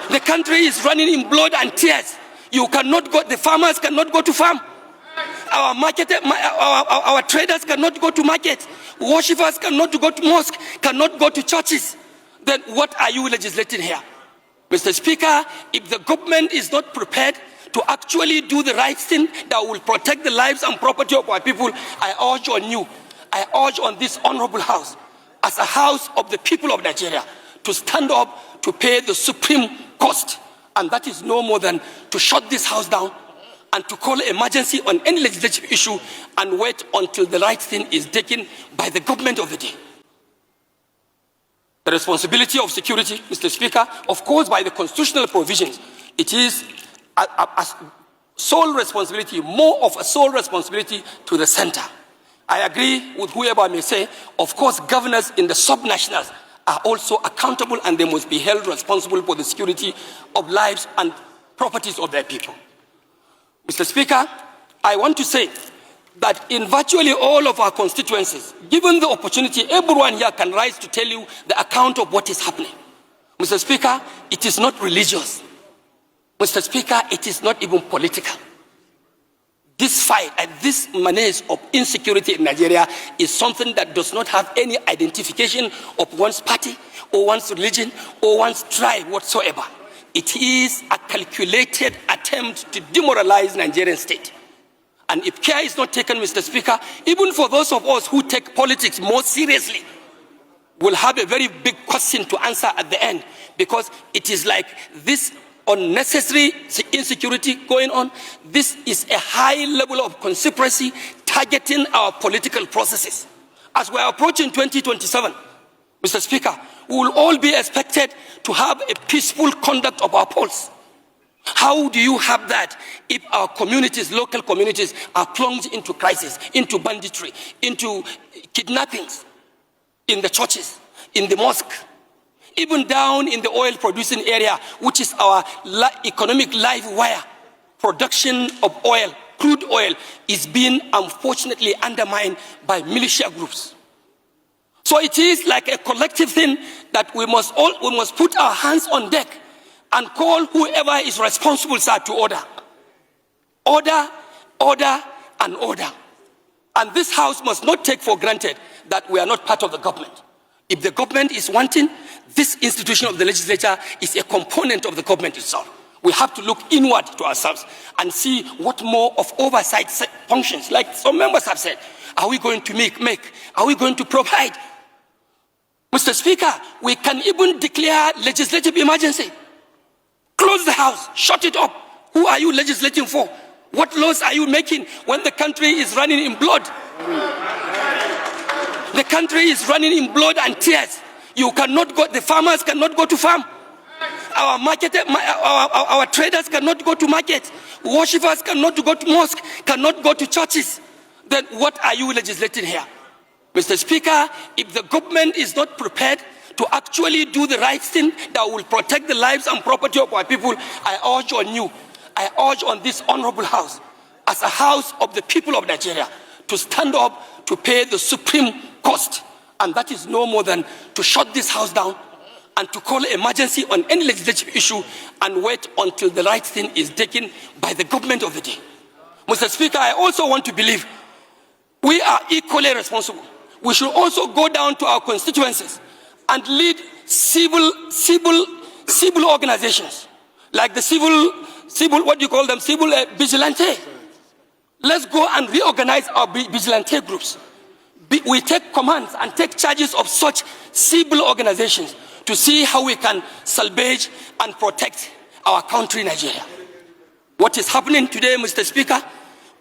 The country is running in blood and tears. You cannot go, the farmers cannot go to farm. Our traders cannot go to market. Worshippers cannot go to mosque, cannot go to churches. Then what are you legislating here? Mr. Speaker, if the government is not prepared to actually do the right thing that will protect the lives and property of our people, I urge on you, I urge on this honorable house, as a house of the people of Nigeria, to stand up to pay the supreme cost. And that is no more than to shut this house down and to call emergency on any legislative issue and wait until the right thing is taken by the government of the day. The responsibility of security, Mr. Speaker, of course, by the constitutional provisions, it is a sole responsibility, more of a sole responsibility to the center. I agree with whoever may say, of course, governors in the subnationals are also accountable and they must be held responsible for the security of lives and properties of their people. Mr. Speaker, I want to say that in virtually all of our constituencies, given the opportunity, everyone here can rise to tell you the account of what is happening. Mr. Speaker, it is not religious. Mr. Speaker, it is not even political. This fight and this menace of insecurity in Nigeria is something that does not have any identification of one's party or one's religion or one's tribe whatsoever. It is a calculated attempt to demoralize Nigerian state. And if care is not taken, Mr. Speaker, even for those of us who take politics more seriously, we'll have a very big question to answer at the end, because it is like this unnecessary insecurity going on. This is a high level of conspiracy targeting our political processes. As we are approaching 2027, Mr. Speaker, we will all be expected to have a peaceful conduct of our polls. How do you have that if our communities, local communities, are plunged into crisis, into banditry, into kidnappings in the churches, in the mosque, even down in the oil-producing area, which is our economic live wire? Production of oil, crude oil, is being unfortunately undermined by militia groups. So it is like a collective thing that we must put our hands on deck and call whoever is responsible, sir, to order. Order, order, and order. And this house must not take for granted that we are not part of the government. If the government is wanting, this institution of the legislature is a component of the government itself. We have to look inward to ourselves and see what more of oversight functions, like some members have said, are we going to make? Are we going to provide? Mr. Speaker, we can even declare legislative emergency. Close the house, shut it up. Who are you legislating for? What laws are you making when the country is running in blood? The country is running in blood and tears. You cannot go, the farmers cannot go to farm. Our traders cannot go to market. Worshippers cannot go to mosque, cannot go to churches. Then what are you legislating here? Mr. Speaker, if the government is not prepared to actually do the right thing that will protect the lives and property of our people, I urge on you, I urge on this honorable house, as a house of the people of Nigeria, to stand up to pay the supreme cost. And that is no more than to shut this house down and to call emergency on any legislative issue and wait until the right thing is taken by the government of the day. Mr. Speaker, I also want to believe we are equally responsible. We should also go down to our constituencies and lead civil organizations, like the civil vigilante. Let's go and reorganize our vigilante groups. We take commands and take charges of such civil organizations to see how we can salvage and protect our country, Nigeria. What is happening today, Mr. Speaker,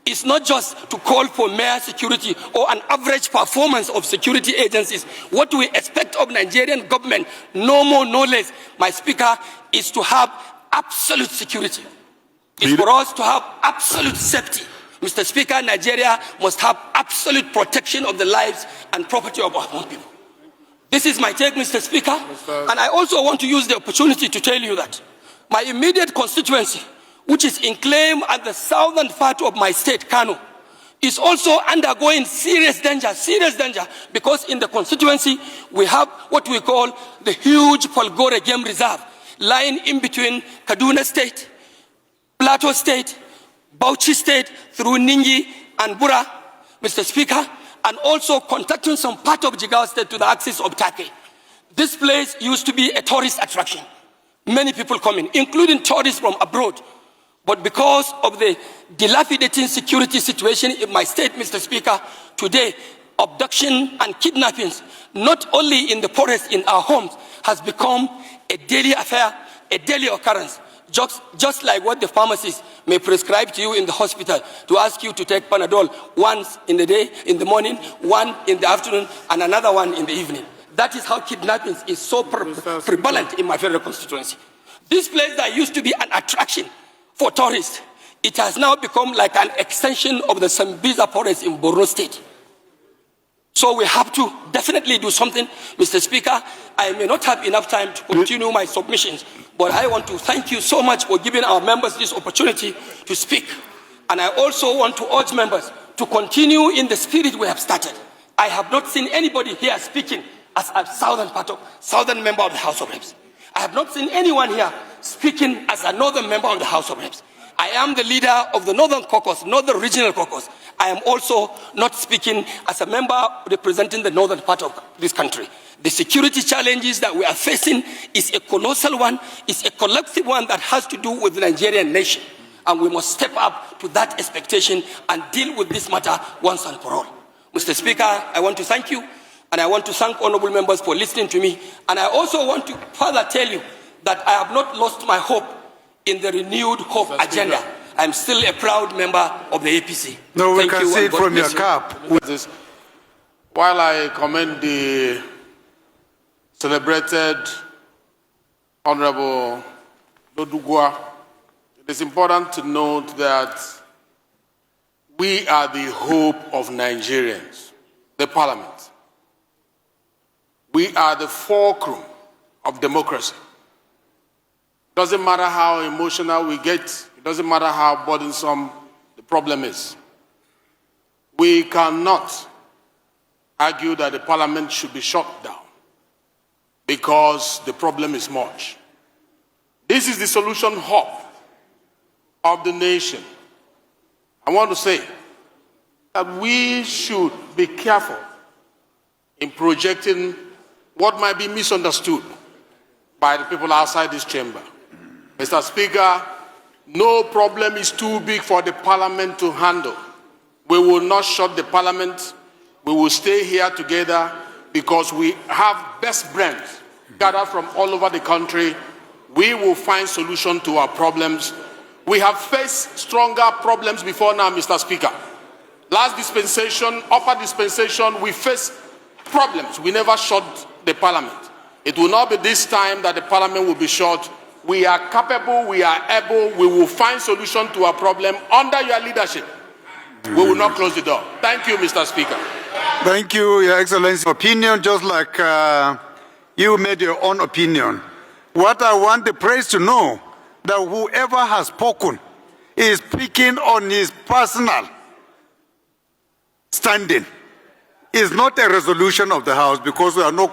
is not just to call for mere security or an average performance of security agencies. What we expect of Nigerian government, no more, no less, my Speaker, is to have absolute security. It's for us to have absolute safety. Mr. Speaker, Nigeria must have absolute protection of the lives and property of our own people. This is my take, Mr. Speaker. And I also want to use the opportunity to tell you that my immediate constituency, which is enclaved at the southern part of my state, Kano, is also undergoing serious danger, because in the constituency we have what we call the huge Polgore Game Reserve, lying in between Kaduna State, Plateau State, Bauchi State, through Ningi and Bura, Mr. Speaker, and also contacting some part of Jigawa State to the axis of Turkey. This place used to be a tourist attraction. Many people come in, including tourists from abroad. But because of the dilapidating security situation in my state, Mr. Speaker, today, abduction and kidnappings, not only in the forest, in our homes, has become a daily affair, a daily occurrence. Just like what the pharmacist may prescribe to you in the hospital to ask you to take Panadol once in the day, in the morning, one in the afternoon, and another one in the evening. That is how kidnapping is so prevalent in my federal constituency. This place that used to be an attraction for tourists, it has now become like an extension of the Sambiza forest in Borno State. So we have to definitely do something. Mr. Speaker, I may not have enough time to continue my submissions, but I want to thank you so much for giving our members this opportunity to speak. And I also want to urge members to continue in the spirit we have started. I have not seen anybody here speaking as a southern member of the House of Reps. I have not seen anyone here speaking as a northern member of the House of Reps. I am the leader of the Northern Caucus, Northern Regional Caucus. I am also not speaking as a member representing the northern part of this country. The security challenges that we are facing is a colossal one, it's a collective one that has to do with the Nigerian nation. And we must step up to that expectation and deal with this matter once and for all. Mr. Speaker, I want to thank you, and I want to thank honorable members for listening to me. And I also want to further tell you that I have not lost my hope in the renewed hope agenda. I'm still a proud member of the APC. No, we can see it from your cap. While I commend the celebrated Honorable Dodugwa, it is important to note that we are the hope of Nigerians, the parliament. We are the fulcrum of democracy. Doesn't matter how emotional we get, it doesn't matter how burdensome the problem is. We cannot argue that the parliament should be shut down because the problem is much. This is the solution hub of the nation. I want to say that we should be careful in projecting what might be misunderstood by the people outside this chamber. Mr. Speaker, no problem is too big for the parliament to handle. We will not shut the parliament. We will stay here together because we have best brains gathered from all over the country. We will find solutions to our problems. We have faced stronger problems before now, Mr. Speaker. Last dispensation, upper dispensation, we faced problems. We never shut the parliament. It will not be this time that the parliament will be shut. We are capable, we are able, we will find solution to our problem under your leadership. We will not close the door. Thank you, Mr. Speaker. Thank you, Your Excellency. Opinion, just like you made your own opinion. What I want the press to know, that whoever has spoken is speaking on his personal standing. It's not a resolution of the House because we are not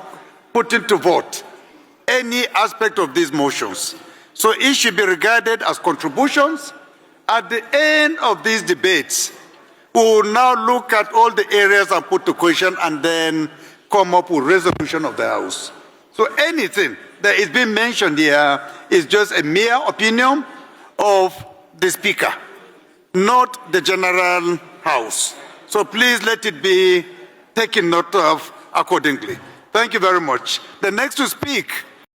putting to vote any aspect of these motions. So it should be regarded as contributions. At the end of these debates, we will now look at all the areas and put the question and then come up with resolution of the House. So anything that is being mentioned here is just a mere opinion of the Speaker, not the General House. So please let it be taken note of accordingly. Thank you very much. The next to speak